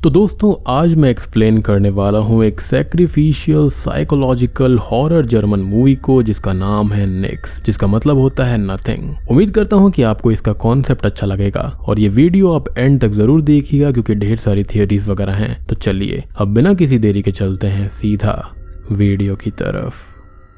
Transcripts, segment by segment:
तो दोस्तों आज मैं एक्सप्लेन करने वाला हूँ एक sacrificial psychological horror German movie को जिसका नाम है निक्स, जिसका मतलब होता है नथिंग। उम्मीद करता हूँ कि आपको इसका कॉन्सेप्ट अच्छा लगेगा और ये वीडियो आप एंड तक जरूर देखिएगा क्योंकि ढेर सारी थियरीज वगैरह हैं। तो चलिए अब बिना किसी देरी के चलते हैं सीधा वीडियो की तरफ।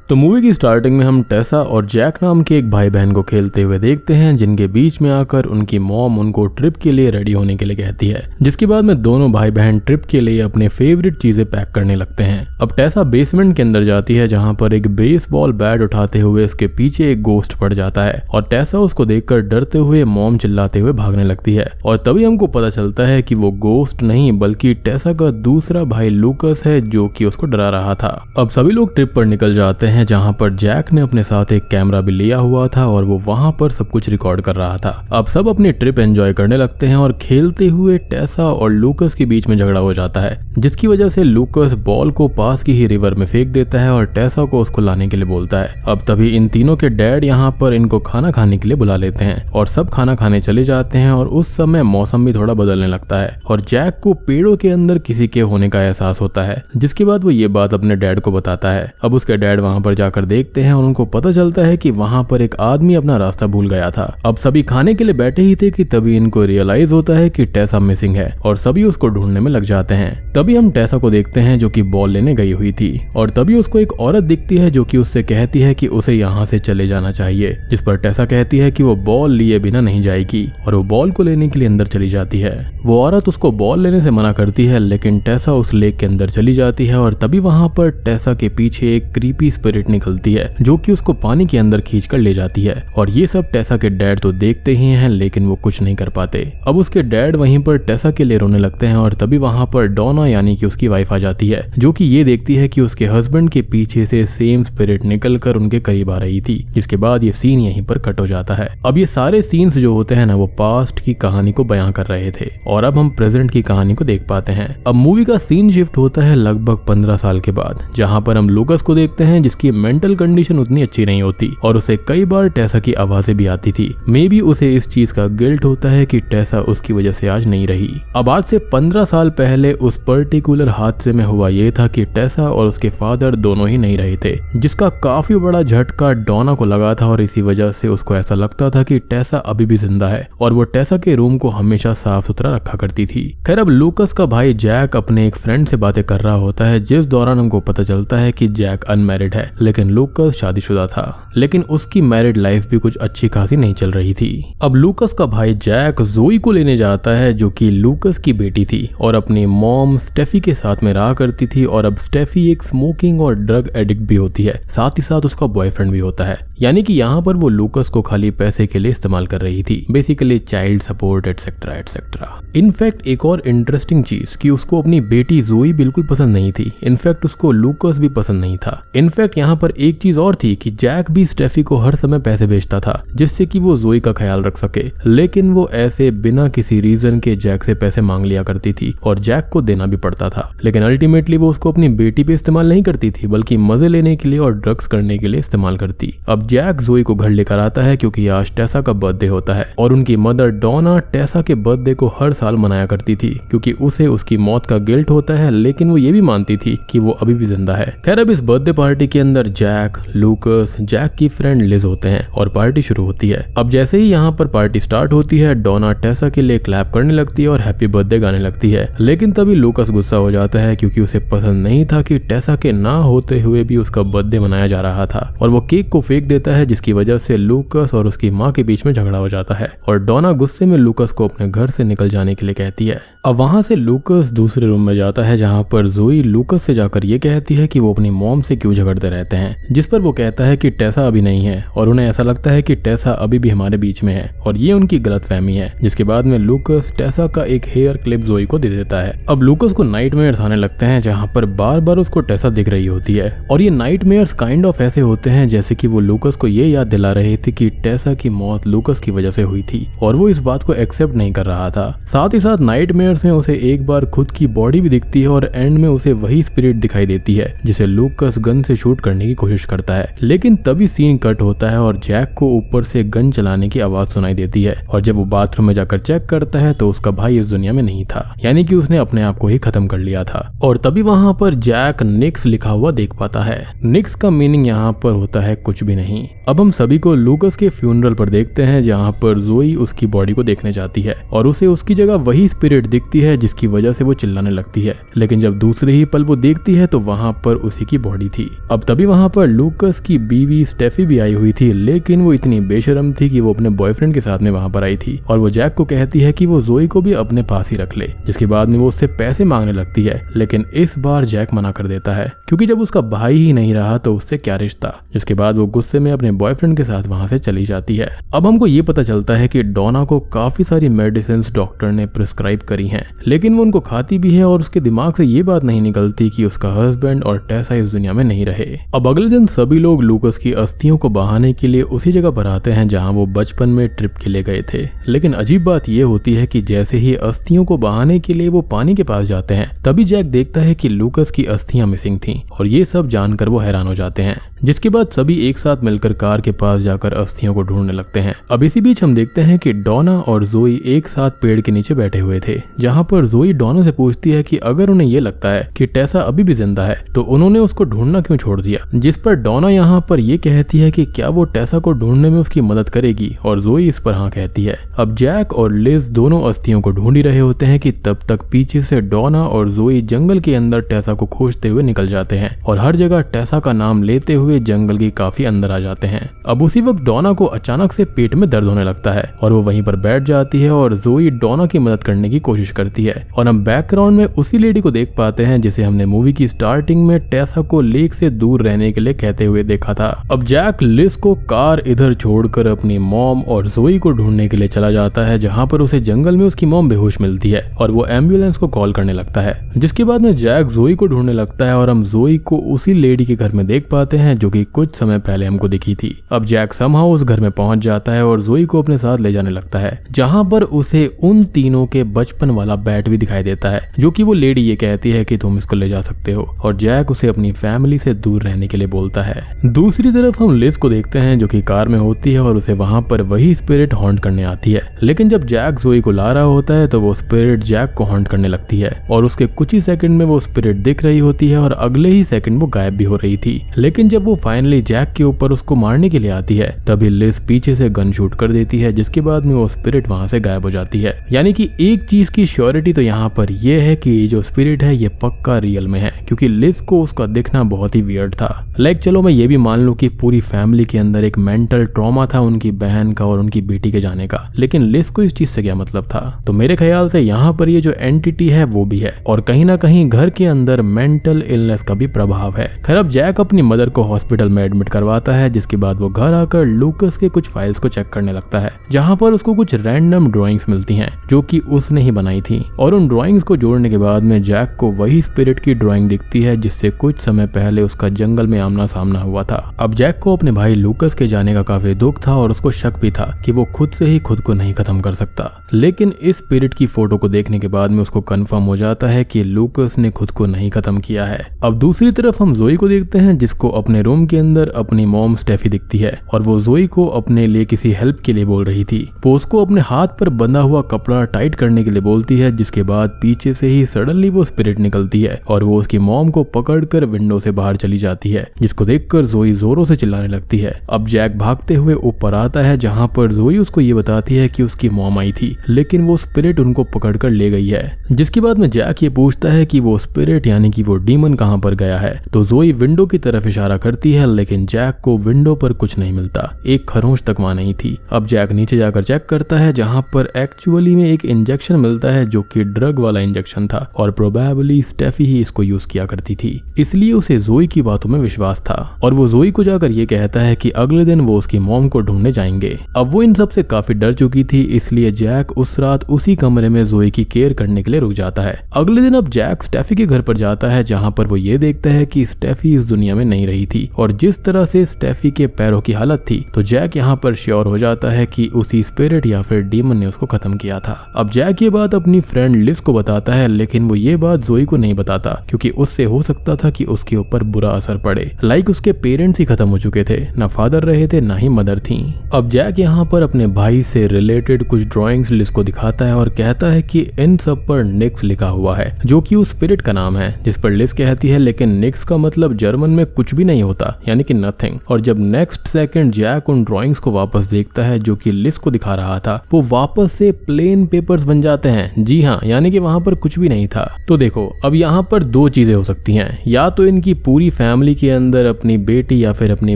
तो मूवी की स्टार्टिंग में हम टेसा और जैक नाम के एक भाई बहन को खेलते हुए देखते हैं, जिनके बीच में आकर उनकी मॉम उनको ट्रिप के लिए रेडी होने के लिए कहती है। जिसके बाद में दोनों भाई बहन ट्रिप के लिए अपने फेवरेट चीजें पैक करने लगते हैं। अब टेसा बेसमेंट के अंदर जाती है जहां पर एक बेसबॉल बैट उठाते हुए उसके पीछे एक गोस्ट पड़ जाता है और टेसा उसको देखकर डरते हुए मॉम चिल्लाते हुए भागने लगती है। और तभी हमको पता चलता है कि वो गोस्ट नहीं बल्कि टेसा का दूसरा भाई लूकस है जो कि उसको डरा रहा था। अब सभी लोग ट्रिप पर निकल जाते हैं जहां पर जैक ने अपने साथ एक कैमरा भी लिया हुआ था और वो वहां पर सब कुछ रिकॉर्ड कर रहा था। अब सब अपनी ट्रिप एंजॉय करने लगते हैं और खेलते हुए टेसा और लूकस के बीच में झगड़ा हो जाता है, जिसकी वजह से लूकस बॉल को पास की ही रिवर में फेंक देता है और टेसा को उसको लाने के लिए बोलता है। अब तभी इन तीनों के डैड यहाँ पर इनको खाना खाने के लिए बुला लेते हैं और सब खाना खाने चले जाते हैं। और उस समय मौसम भी थोड़ा बदलने लगता है और जैक को पेड़ों के अंदर किसी के होने का एहसास होता है, जिसके बाद वो ये बात अपने डैड को बताता है। अब उसके डैड वहां पर जाकर देखते हैं और उनको पता चलता है कि वहां पर एक आदमी अपना रास्ता भूल गया था। अब सभी खाने के लिए बैठे ही थे कि तभी इनको रियलाइज होता है कि टेसा मिसिंग है और सभी उसको ढूंढने में लग जाते हैं। तभी हम टेसा को देखते हैं जो कि बॉल लेने गई हुई थी और तभी उसको एक औरत दिखती है जो कि उससे कहती है कि उसे यहाँ से चले जाना चाहिए, जिस पर टेसा कहती है कि वो बॉल लिए बिना नहीं जाएगी और वो बॉल को लेने के लिए अंदर चली जाती है। वो औरत उसको बॉल लेने से मना करती है लेकिन टेसा उस लेक के अंदर चली जाती है और तभी वहां पर टेसा के पीछे एक क्रीपी स्पिरिट निकलती है जो कि उसको पानी के अंदर खींचकर ले जाती है। और ये सब टेसा के डैड तो देखते ही हैं लेकिन वो कुछ नहीं कर पाते। अब उसके डैड वहीं पर टेसा के लिए रोने लगते हैं और तभी वहां पर डोना यानी कि उसकी वाइफ आ जाती है जो कि ये देखती है कि उसके हस्बैंड के पीछे से सेम स्पिरिट निकलकर उनके करीब आ रही थी। जिसके बाद ये सीन यहीं पर कट हो जाता है। अब ये सारे सीन्स जो होते हैं ना वो पास्ट की कहानी को बयां कर रहे थे और अब हम प्रेजेंट की कहानी को देख पाते हैं। अब मूवी का सीन शिफ्ट होता है लगभग 15 साल के बाद, जहां पर हम लूकस को देखते हैं जिसकी मेंटल कंडीशन उतनी अच्छी नहीं होती और उसे कई बार टेसा की आवाजें भी आती थी। मे बी उसे इस चीज का गिल्ट होता है कि टेसा उसकी वजह से आज नहीं रही। अब आज से 15 साल पहले उस पर्टिकुलर हादसे में हुआ ये था कि टेसा और उसके फादर दोनों ही नहीं रहे थे, जिसका काफी बड़ा झटका डोना को लगा था और इसी वजह से उसको ऐसा लगता था कि टेसा अभी भी जिंदा है और वो टेसा के रूम को हमेशा साफ सुथरा रखा करती थी। खैर अब लूकस का भाई जैक अपने एक फ्रेंड से बातें कर रहा होता है, जिस दौरान हमको पता चलता है कि जैक अनमैरिड है लेकिन लूकस शादीशुदा था, लेकिन उसकी मैरिड लाइफ भी कुछ अच्छी खासी नहीं चल रही थी। अब लूकस का भाई जैक जोई को लेने जाता है जो कि लूकस की बेटी थी और अपनी मॉम स्टेफी के साथ में रहा करती थी। और अब स्टेफी एक स्मोकिंग और ड्रग एडिक्ट भी होती है, साथ ही साथ उसका बॉयफ्रेंड भी होता है, यानी कि यहाँ पर वो लूकस को खाली पैसे के लिए इस्तेमाल कर रही थी, basically child support etcetera etcetera. In fact एक और इंटरेस्टिंग चीज कि उसको अपनी बेटी जोई बिल्कुल पसंद नहीं थी। इनफैक्ट उसको लूकस भी पसंद नहीं था। इनफैक्ट यहाँ पर एक चीज और थी कि जैक भी स्टेफी को हर समय पैसे भेजता था जिससे कि वो जोई का ख्याल रख सके, लेकिन वो ऐसे बिना किसी रीजन के जैक से पैसे मांग लिया करती थी और जैक को देना भी पड़ता था। लेकिन अल्टीमेटली वो उसको अपनी बेटी पे इस्तेमाल नहीं करती थी बल्कि मजे लेने के लिए और ड्रग्स करने के लिए इस्तेमाल करती। अब जैक जोई को घर लेकर आता है क्योंकि आज टेसा का बर्थडे होता है और उनकी मदर डोना टेसा के बर्थडे को हर साल मनाया करती थी क्योंकि उसे उसकी मौत का गिल्ट होता है, लेकिन वो ये भी मानती थी कि वो अभी भी जिंदा है। खैर अब इस बर्थडे पार्टी के अंदर जैक, लूकस, जैक की फ्रेंड लिज होते हैं और पार्टी शुरू होती है। अब जैसे ही यहाँ पर पार्टी स्टार्ट होती है डोना टेसा के लिए क्लैप करने लगती है और हैप्पी बर्थडे गाने लगती है, लेकिन तभी लूकस गुस्सा हो जाता है क्योंकि उसे पसंद नहीं था कि टेसा के ना होते हुए भी उसका बर्थडे मनाया जा रहा था और वो केक को फेंक देता है, जिसकी वजह से लूकस और उसकी माँ के बीच में झगड़ा हो जाता है और डोना गुस्से में लूकस को अपने घर से निकल जाने के लिए कहती है। अब वहां से लूकस दूसरे रूम में जाता है जहां पर जोई लूकस से जाकर ये कहती है कि वो अपनी मॉम से क्यों झगड़ते रहते हैं, जिस पर वो कहता है कि टेसा अभी नहीं है और उन्हें ऐसा लगता है कि टेसा अभी भी हमारे बीच में है और ये उनकी गलतफहमी है। जिसके बाद में लूकस टेसा का एक हेयर क्लिप जोई को दे देता है। अब लूकस लूकास को नाइटमेयर्स आने लगते हैं जहाँ पर बार बार उसको टेसा दिख रही होती है और ये नाइटमेयर्स काइंड ऑफ ऐसे होते हैं जैसे कि वो लूकास को ये याद दिला रहे थे कि टेसा की मौत लूकास की वजह से हुई थी और वो इस बात को एक्सेप्ट नहीं कर रहा था। साथ ही साथ नाइटमेयर्स में उसे एक बार खुद की बॉडी भी दिखती है और एंड में उसे वही स्पिरिट दिखाई देती है जिसे लूकास गन से शूट करने की कोशिश करता है। लेकिन तभी सीन कट होता है और जैक को ऊपर से गन चलाने की आवाज सुनाई देती है और जब वो बाथरूम में जाकर चेक करता है तो उसका भाई इस दुनिया में नहीं था, यानी कि उसने अपने आप को ही खत्म कर लिया था। और तभी वहां पर जैक निक्स लिखा हुआ देख पाता है। निक्स का मीनिंग यहाँ पर होता है कुछ भी नहीं। अब हम सभी को लूकास के फ्यूनरल पर देखते हैं जहाँ पर जोई उसकी बॉडी को देखने जाती है और उसे उसकी जगह वही स्पिरिट दिखती है जिसकी वजह से वो चिल्लाने लगती है। लेकिन जब दूसरे ही पल वो देखती है तो वहां पर उसी की बॉडी थी। अब तभी वहां पर लूकास की बीवी स्टेफी भी आई हुई थी, लेकिन वो इतनी बेशर्म थी कि वो अपने बॉयफ्रेंड के साथ में वहां पर आई थी और वो जैक को कहती है कि वो जोई को भी अपने पास ही रख ले, जिसके बाद में वो उससे पैसे मांगने लगती है। लेकिन इस बार जैक मना कर देता है क्योंकि जब उसका भाई ही नहीं रहा तो उससे क्या रिश्ता। जिसके बाद वो गुस्से में अपने बॉयफ्रेंड के साथ वहां से चली जाती है। अब हमको ये पता चलता है कि डोना को काफी सारी मेडिसिन डॉक्टर ने प्रिस्क्राइब करी हैं, लेकिन वो उनको खाती भी है और उसके दिमाग से ये बात नहीं निकलती कि उसका हस्बैंड और टेसा इस दुनिया में नहीं रहे। अब अगले दिन सभी लोग लूकास की अस्थियों को बहाने के लिए उसी जगह पर आते हैं जहां वो बचपन में ट्रिप के लिए गए थे। लेकिन अजीब बात ये होती है कि जैसे ही अस्थियों को बहाने के लिए वो पानी के पास जाते हैं तभी जैक देखता है कि लूकास की अस्थियां मिसिंग थीं और ये सब जानकर वो हैरान हो जाते हैं। जिसके बाद सभी एक साथ मिलकर कार के पास जाकर अस्थियों को ढूंढने लगते हैं। अब इसी बीच हम देखते हैं कि डोना और जोई एक साथ पेड़ के नीचे बैठे हुए थे, जहां पर जोई डोना से पूछती है कि अगर उन्हें ये लगता है कि टेसा अभी भी जिंदा है तो उन्होंने उसको ढूंढना क्यों छोड़ दिया। जिस पर डोना यहाँ पर ये कहती है कि क्या वो टेसा को ढूंढने में उसकी मदद करेगी और जोई इस पर हाँ कहती है। अब जैक और लिज दोनों अस्थियों को ढूंढ ही रहे होते हैं कि तब तक पीछे से डोना और जोई जंगल के अंदर टेसा को खोजते हुए निकल जाते हैं और हर जगह टेसा का नाम लेते हुए जंगल की काफी अंदर आ जाते हैं। अब उसी वक्त डोना को अचानक से पेट में दर्द होने लगता है और वो वहीं पर बैठ जाती है और जोई डोना की मदद करने की कोशिश करती है और हम बैकग्राउंड में उसी लेडी को देख पाते हैं जिसे हमने मूवी की स्टार्टिंग में टेसा को लेक से दूर रहने के लिए कहते हुए देखा था। अब जैक लिज को कार इधर छोड़कर अपनी मॉम और जोई को ढूंढने के लिए चला जाता है, जहां पर उसे जंगल में उसकी मॉम बेहोश मिलती है और वो एम्बुलेंस को कॉल करने लगता है। जिसके बाद में जैक जोई को ढूंढने लगता है और हम जोई को उसी लेडी के घर में देख पाते हैं जो कि कुछ समय पहले हमको दिखी थी। अब जैक समहाउ उस घर में पहुंच जाता है और जोई को अपने साथ ले जाने लगता है, जहां पर उसे उन तीनों के बचपन वाला बैट भी दिखाई देता है जो कि वो लेडी ये कहती है कि तुम इसको ले जा सकते हो और जैक उसे अपनी फैमिली से दूर रहने के लिए बोलता है। दूसरी तरफ हम लिज को देखते हैं जो कि कार में होती है और उसे वहां पर वही स्पिरिट हॉन्ट करने आती है। लेकिन जब जैक जोई को ला रहा होता है तो वो स्पिरिट जैक को हॉन्ट करने लगती है और उसके कुछ ही सेकंड में वो स्पिरिट दिख रही होती है और अगले ही सेकंड वो गायब भी हो रही थी। लेकिन जब वो फाइनली जैक के ऊपर उसको मारने के लिए आती है तभी लिज पीछे से गन शूट कर देती है, जिसके बाद में वो स्पिरिट वहां से गायब हो जाती है। यानी कि एक चीज की श्योरिटी तो यहाँ पर यह है कि ये जो स्पिरिट है ये पक्का रियल में है, क्योंकि लिज को उसका दिखना बहुत ही वियर्ड था। लाइक चलो मैं ये भी मान लूं कि पूरी फैमिली के अंदर एक मेंटल ट्रॉमा था उनकी बहन का और उनकी बेटी के जाने का, लेकिन लिज को इस चीज से क्या मतलब था। तो मेरे ख्याल से यहाँ पर ये जो एंटिटी है वो भी है और कहीं ना कहीं घर के अंदर मेंटल इलनेस का भी प्रभाव है। खैर अब जैक अपनी मदर को हॉस्पिटल में एडमिट करवाता है, जिसके बाद वो घर आकर लूकास के कुछ फाइल्स को चेक करने लगता है, जहां पर उसको कुछ रैंडम ड्राइंग्स मिलती हैं जो कि उसने ही बनाई थी और उन ड्राइंग्स को जोड़ने के बाद में जैक को वही स्पिरिट की ड्राइंग दिखती है जिससे कुछ समय पहले उसका जंगल में आमना सामना हुआ था। अब जैक को अपने भाई लूकास के जाने का काफी दुख था और उसको शक भी था कि वो खुद से ही खुद को नहीं खत्म कर सकता, लेकिन इस स्पिरिट की फोटो को देखने के बाद में उसको कंफर्म हो जाता है कि लूकास ने खुद को नहीं खत्म किया है। अब दूसरी तरफ हम जोई को देखते हैं जिसको अपने रूम के अंदर अपनी मॉम स्टेफी दिखती है और वो जोई को अपने लिए किसी हेल्प के लिए बोल रही थी। वो उसको अपने हाथ पर बंधा हुआ कपड़ा टाइट करने के लिए बोलती है, जिसके बाद पीछे से ही सडनली वो स्पिरिट निकलती है और वो उसकी मॉम को पकड़कर विंडो से बाहर चली जाती है, जिसको देखकर जोई जोरों से चिल्लाने लगती है। अब जैक भागते हुए ऊपर आता है जहां पर जोई उसको ये बताती है कि उसकी मॉम आई थी, लेकिन वो स्पिरिट उनको पकड़कर ले गई है। जिसके बाद में जैक ये पूछता है कि वो स्पिरिट यानी कि वो डीमन कहां पर गया है, तो जोई विंडो की तरफ इशारा करती है, लेकिन जैक को विंडो पर कुछ नहीं मिलता, एक खरोंच तक वहां नहीं थी। अब जैक नीचे जाकर चेक करता है जहां पर एक्चुअली में एक इंजेक्शन मिलता है जो कि ड्रग वाला इंजेक्शन था और प्रोबेबली स्टेफी ही इसको यूज किया करती थी, इसलिए उसे जोई की बातों में विश्वास था और वो जोई को जाकर ये कहता है कि अगले दिन वो उसकी मॉम को ढूंढने जाएंगे। अब वो इन सब से काफी डर चुकी थी, इसलिए जैक उस रात उसी कमरे में जोई की केयर करने के लिए रुक जाता है। अगले दिन अब जैक स्टेफी के घर पर जाता है, जहाँ पर वो ये देखता है कि स्टेफी इस दुनिया में नहीं रही थी और जिस तरह से स्टेफी के पैरों की हालत थी तो जैक यहाँ पर श्योर हो जाता है कि उसी स्पिरिट या फिर डीमन ने उसको खत्म किया था। अब जैक ये बात अपनी फ्रेंड लिज को बताता है, लेकिन वो ये बात जोई को नहीं बताता क्योंकि उससे हो सकता था कि उसके ऊपर बुरा असर पड़े। लाइक उसके पेरेंट्स ही खत्म हो चुके थे, ना फादर रहे थे ना ही मदर थी। अब जैक यहाँ पर अपने भाई से रिलेटेड कुछ ड्रॉइंग्स लिज को दिखाता है और कहता है कि इन सब पर निक्स लिखा हुआ है, जो कि उस स्पिरिट का नाम है, जिस पर लिज कहती है लेकिन निक्स का मतलब जर्मन में कुछ भी नहीं होता, यानी कि नथिंग। और जब नेक्स्ट सेकंड जैक उन ड्राइंग्स को वापस देखता है जो कि लिज को दिखा रहा था, वो वापस से प्लेन पेपर्स बन जाते हैं। जी हाँ, यानी कि वहां पर कुछ भी नहीं था। तो देखो, अब यहाँ पर दो चीजें हो सकती हैं, या तो इनकी पूरी फैमिली के अंदर अपनी बेटी या फिर अपनी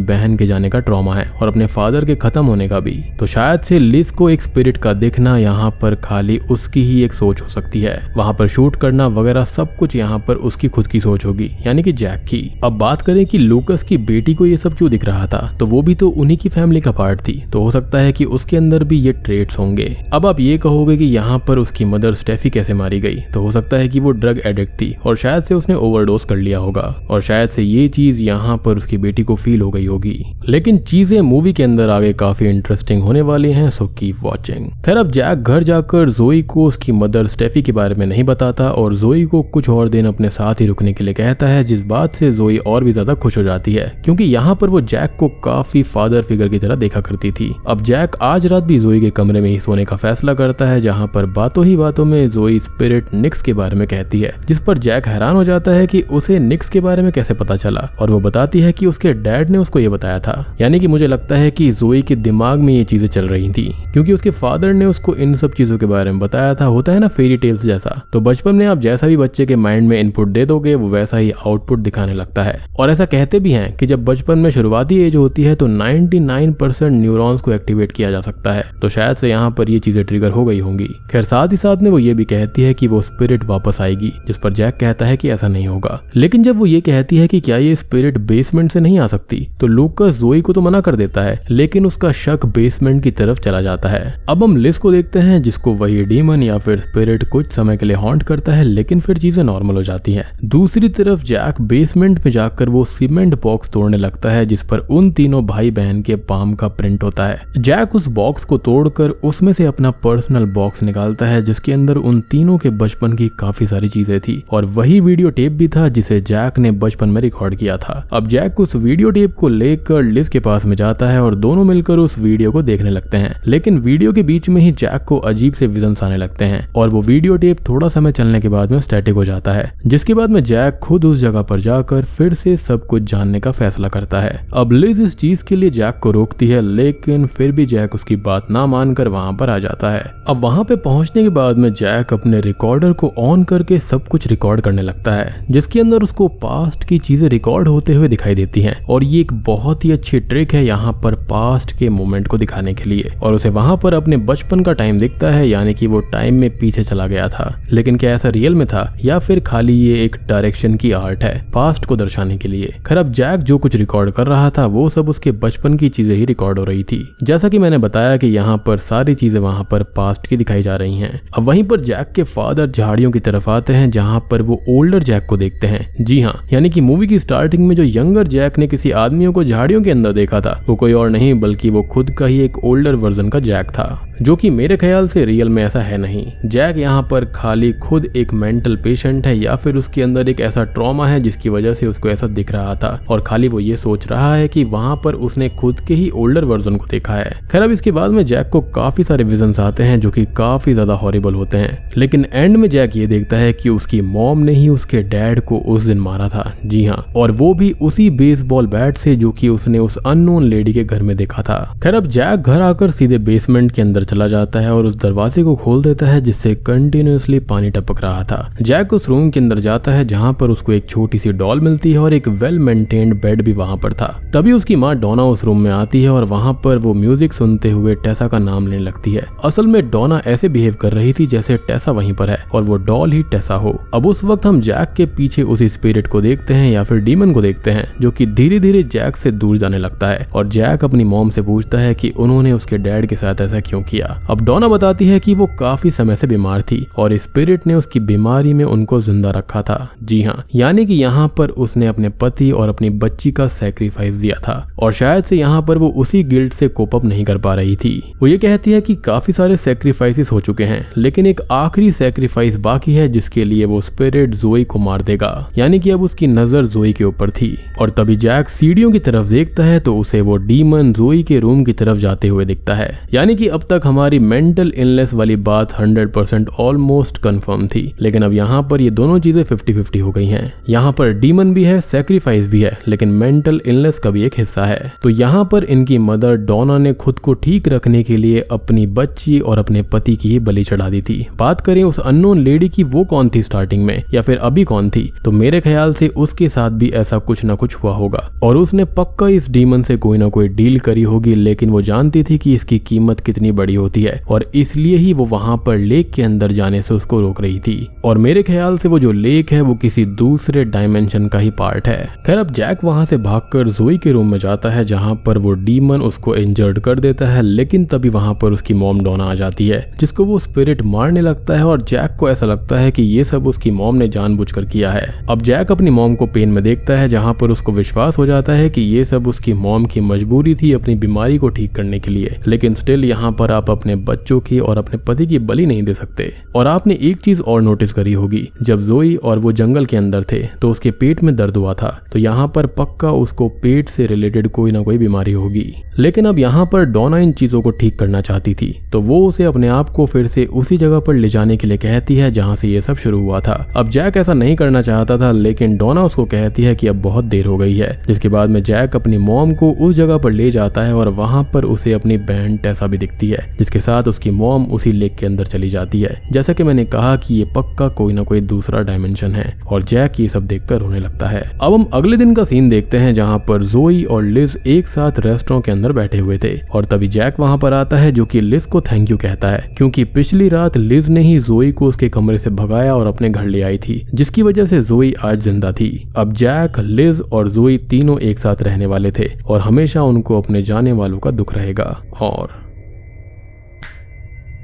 बहन के जाने का ट्रॉमा है और अपने फादर के खत्म होने का भी। तो शायद से लिज को एक स्पिरिट का दिखना यहाँ पर खाली उसकी ही एक सोच हो सकती है। वहां पर शूट करना वगैरह सब कुछ यहाँ पर उसकी खुद की सोच होगी, यानी कि जैक की। अब बात करें कि लूकस की बेटी को ये सब क्यों दिख रहा था, तो वो भी तो उन्हीं की फैमिली का पार्ट थी, तो हो सकता है कि उसके अंदर भी ये ट्रेट्स होंगे। अब आप ये कहोगे कि यहाँ पर उसकी मदर स्टेफी कैसे मारी गई, तो हो सकता है कि वो ड्रग एडिक्ट थी और शायद से उसने ओवरडोज कर लिया होगा और शायद से ये चीज यहाँ पर उसकी बेटी को फील हो गई होगी। लेकिन चीजें मूवी के अंदर आगे काफी इंटरेस्टिंग होने वाली हैं, सो कीप वॉचिंग। खैर, अब जैक घर जाकर जोई को उसकी मदर स्टेफी के बारे में नहीं बताता और जोई को कुछ और दिन अपने साथ ही रुकने के लिए कहता है, जिस बात से जोई और भी ज्यादा खुश हो जाती है क्योंकि यहाँ पर वो जैक को काफी फादर फिगर की तरह देखा करती थी। अब जैक आज रात भी जोई के कमरे में ही सोने का फैसला करता है, जहाँ पर बातों ही बातों में जोई स्पिरिट निक्स के बारे में कहती है, जिस पर जैक हैरान हो जाता है कि उसे निक्स के बारे में कैसे पता चला और वो बताती है कि उसके डैड ने उसको ये बताया था। यानी कि मुझे लगता है कि जोई के दिमाग में ये चीजें चल रही थी क्योंकि उसके फादर ने उसको इन सब चीजों के बारे में बताया था। होता है ना फेरी टेल्स जैसा, तो बचपन में आप जैसा भी बच्चे के माइंड में इनपुट दे दोगे वो वैसा ही आउटपुट दिखाने लगता है। और ऐसा कहते भी हैं कि जब बचपन में शुरुआती एज होती है तो 99% न्यूरॉन्स को एक्टिवेट किया जा सकता है, तो शायद से यहाँ पर ये चीजें ट्रिगर हो गई होंगी। खैर, साथ ही साथ में वो ये भी कहती है कि वो स्पिरिट वापस आएगी, जिस पर जैक कहता है कि ऐसा नहीं होगा। लेकिन जब वो ये कहती है कि क्या ये स्पिरिट बेसमेंट से नहीं आ सकती, तो लूकस जोई को तो मना कर देता है, लेकिन उसका शक बेसमेंट की तरफ चला जाता है। अब हम लिज को देखते हैं, जिसको वही डीमन या फिर स्पिरिट कुछ समय के लिए हॉन्ट करता है, लेकिन फिर चीजें नॉर्मल हो जाती हैं। दूसरी तरफ जैक बेसमेंट में जाकर वो सीमेंट बॉक्स तोड़ने लगता है, जिस पर उन तीनों भाई बहन के पाम का प्रिंट होता है। जैक उस बॉक्स को तोड़कर उसमें से अपना पर्सनल बॉक्स निकालता है, जिसके अंदर उन तीनों के बचपन की काफी सारी चीजें थी और वही वीडियो टेप भी था जिसे जैक ने बचपन में रिकॉर्ड किया था। अब जैक उस वीडियो टेप को लेकर लिज के पास में जाता है और दोनों मिलकर उस वीडियो को देखने लगते हैं, लेकिन वीडियो के बीच में ही जैक को अजीब से विजन्स आने लगते हैं और वो वीडियो टेप थोड़ा समय चलने के बाद में स्टैटिक हो जाता है, जिसके बाद में जैक खुद उस जगह पर जाकर फिर से सब कुछ जानने का फैसला करता है। अब लिज इस चीज के लिए जैक को रोकती है, लेकिन फिर भी जैक उसकी बात ना मानकर वहां पर आ जाता है। अब वहां पे पहुंचने के बाद में जैक अपने रिकॉर्डर को ऑन करके सब कुछ रिकॉर्ड करने लगता है, जिसके अंदर उसको पास्ट की चीजें रिकॉर्ड होते हुए दिखाई देती हैं और ये एक बहुत ही अच्छी ट्रिक है यहाँ पर पास्ट के मोमेंट को दिखाने के लिए। और उसे वहां पर अपने बचपन का टाइम दिखता है, यानी कि वो टाइम में पीछे चला गया था। लेकिन क्या ऐसा रियल में था या फिर खाली ये एक डायरेक्शन की आर्ट है पास्ट को दर्शाने के लिए? खैर, अब जैक जो कुछ रिकॉर्ड कर रहा था वो सब उसके बचपन की चीजें ही रिकॉर्ड हो रही थी। जैसा कि मैंने बताया कि यहाँ पर सारी चीजें वहां पर पास्ट की दिखाई जा रही हैं। अब वहीं पर जैक के फादर झाड़ियों की तरफ आते हैं, जहां पर वो ओल्डर जैक को देखते हैं। जी हाँ, यानी कि मूवी की स्टार्टिंग में जो यंगर जैक ने किसी आदमियों को झाड़ियों के अंदर देखा था, वो कोई और नहीं बल्कि वो खुद का ही एक ओल्डर वर्जन का जैक था, जो कि मेरे ख्याल से रियल में ऐसा है नहीं। जैक यहाँ पर खाली खुद एक मेंटल पेशेंट है या फिर उसके अंदर एक ऐसा ट्रॉमा है जिसकी वजह से उसको ऐसा दिख रहा था और खाली वो ये सोच रहा है कि वहां पर उसने खुद के ही ओल्डर वर्जन को देखा है। खैर, अब इसके बाद में जैक को काफी सारे विजन्स आते हैं जो कि काफी ज्यादा हॉरिबल होते हैं, लेकिन एंड में जैक ये देखता है कि उसकी मॉम ने ही उसके डैड को उस दिन मारा था। जी हाँ, और वो भी उसी बेसबॉल बैट से जो कि उसने उस अननोन लेडी के घर में देखा था। खैर, अब जैक घर आकर सीधे बेसमेंट के अंदर चला जाता है और उस दरवाजे को खोल देता है जिससे कंटिन्यूअसली पानी टपक रहा था। जैक उस रूम के अंदर जाता है जहां पर उसको एक छोटी सी डॉल मिलती है और एक वेल मेंटेन्ड बेड भी वहां पर था। तभी उसकी माँ डोना उस रूम में आती है और वहां पर वो म्यूजिक सुनते हुए टेसा का नाम लेने लगती है। असल में डोना ऐसे बिहेव कर रही थी जैसे टेसा वहीं पर है और वो डॉल ही टेसा हो। अब उस वक्त हम जैक के पीछे उसी स्पिरिट को देखते हैं या फिर डीमन को देखते हैं, जो कि धीरे धीरे जैक से दूर जाने लगता है और जैक अपनी मॉम से पूछता है कि उन्होंने उसके डैड के साथ ऐसा क्यों किया। किया। अब डोना बताती है कि वो काफी समय से बीमार थी और स्पिरिट ने उसकी बीमारी में उनको जिंदा रखा था। जी हाँ, यानी कि यहाँ पर उसने अपने पति और अपनी बच्ची का सैक्रिफाइस दिया था और शायद से यहाँ पर वो उसी गिल्ट से कोप अप नहीं कर पा रही थी। वो ये कहती है कि काफी सारे सैक्रिफाइसेस हो चुके हैं, लेकिन एक आखिरी सैक्रिफाइस बाकी है जिसके लिए वो स्पिरिट जोई को मार देगा। यानी कि अब उसकी नजर जोई के ऊपर थी और तभी जैक सीढ़ियों की तरफ देखता है तो उसे वो डीमन जोई के रूम की तरफ जाते हुए दिखता है। यानी कि अब तक हमारी मेंटल इलनेस वाली बात 100% ऑलमोस्ट कंफर्म थी, लेकिन अब यहाँ पर ये दोनों चीजें 50-50 हो गई हैं। यहाँ पर डीमन भी है, सैक्रिफाइस भी है, लेकिन मेंटल इलनेस का भी एक हिस्सा है। तो यहाँ पर इनकी मदर डोना ने खुद को ठीक रखने के लिए अपनी बच्ची और अपने पति की बलि चढ़ा दी थी। बात करें उस अननोन लेडी की, वो कौन थी स्टार्टिंग में या फिर अभी कौन थी, तो मेरे ख्याल से उसके साथ भी ऐसा कुछ ना कुछ हुआ होगा और उसने पक्का इस डीमन से कोई ना कोई डील करी होगी, लेकिन वो जानती थी कि इसकी कीमत कितनी बड़ी होती है और इसलिए ही वो वहां पर लेक के अंदर जाने से उसको रोक रही थी। और मेरे ख्याल से वो जो लेक है वो किसी दूसरे डायमेंशन का ही पार्ट है। खैर, अब जैक वहां से भागकर जोई के रूम में जाता है जहां पर वो डीमन उसको इंजर्ड कर देता है, लेकिन तभी वहां पर उसकी मॉम डोना आ जाती है जिसको वो स्पिरिट मारने लगता है और जैक को ऐसा लगता है कि ये सब उसकी मॉम ने जानबूझकर किया है। अब जैक अपनी मॉम को पेन में देखता है जहां पर उसको विश्वास हो जाता है कि ये सब उसकी मॉम की मजबूरी थी अपनी बीमारी को ठीक करने के लिए, लेकिन स्टिल यहाँ पर आप अपने बच्चों की और अपने पति की बलि नहीं दे सकते। और आपने एक चीज और नोटिस करी होगी, जब जोई और वो जंगल के अंदर थे तो उसके पेट में दर्द हुआ था, तो यहाँ पर पक्का उसको पेट से रिलेटेड कोई ना कोई बीमारी होगी। लेकिन अब यहाँ पर डोना इन चीजों को ठीक करना चाहती थी, तो वो उसे अपने आप को फिर से उसी जगह पर ले जाने के लिए कहती है जहाँ से ये सब शुरू हुआ था। अब जैक ऐसा नहीं करना चाहता था, लेकिन डोना उसको कहती है कि अब बहुत देर हो गई है, जिसके बाद में जैक अपनी मॉम को उस जगह पर ले जाता है और वहां पर उसे अपनी बहन टेसा भी दिखती है, जिसके साथ उसकी मॉम उसी लेक के अंदर चली जाती है। जैसा कि मैंने कहा कि ये पक्का कोई ना कोई दूसरा डायमेंशन है और जैक ये सब देखकर रोने लगता है। अब हम अगले दिन का सीन देखते हैं जहां पर जोई और लिज एक साथ रेस्टोरेंट के अंदर बैठे हुए थे और तभी जैक वहां पर आता है जो कि लिज को थैंक यू कहता है, क्योंकि पिछली रात लिज ने ही जोई को उसके कमरे से भगाया और अपने घर ले आई थी, जिसकी वजह से जोई आज जिंदा थी। अब जैक, लिज और जोई तीनों एक साथ रहने वाले थे और हमेशा उनको अपने जाने वालों का दुख रहेगा। और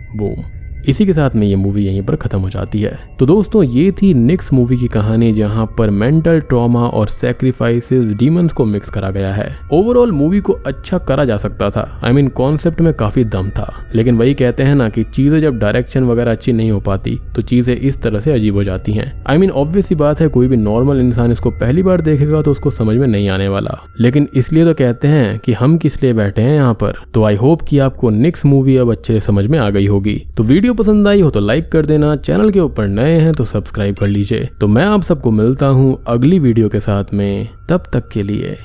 बूम, इसी के साथ में ये मूवी यहीं पर खत्म हो जाती है। तो दोस्तों, ये थी निक्स मूवी की कहानी जहां पर मेंटल ट्रॉमा और सैक्रिफाइसेस डीमंस को मिक्स करा गया है। ओवरऑल मूवी को अच्छा करा जा सकता था, आई मीन कॉन्सेप्ट में काफी दम था, लेकिन वही कहते हैं ना कि चीजें जब डायरेक्शन वगैरह अच्छी नहीं हो पाती तो चीजें इस तरह से अजीब हो जाती हैं। आई मीन ऑब्वियस सी बात है, कोई भी नॉर्मल इंसान इसको पहली बार देखेगा तो उसको समझ में नहीं आने वाला, लेकिन इसलिए तो कहते हैं कि हम किस लिए बैठे हैं यहाँ पर। तो आई होप कि आपको निक्स मूवी अब अच्छे से समझ में आ गई होगी। तो वीडियो पसंद आई हो तो लाइक कर देना, चैनल के ऊपर नए हैं तो सब्सक्राइब कर लीजिए। तो मैं आप सबको मिलता हूँ अगली वीडियो के साथ में, तब तक के लिए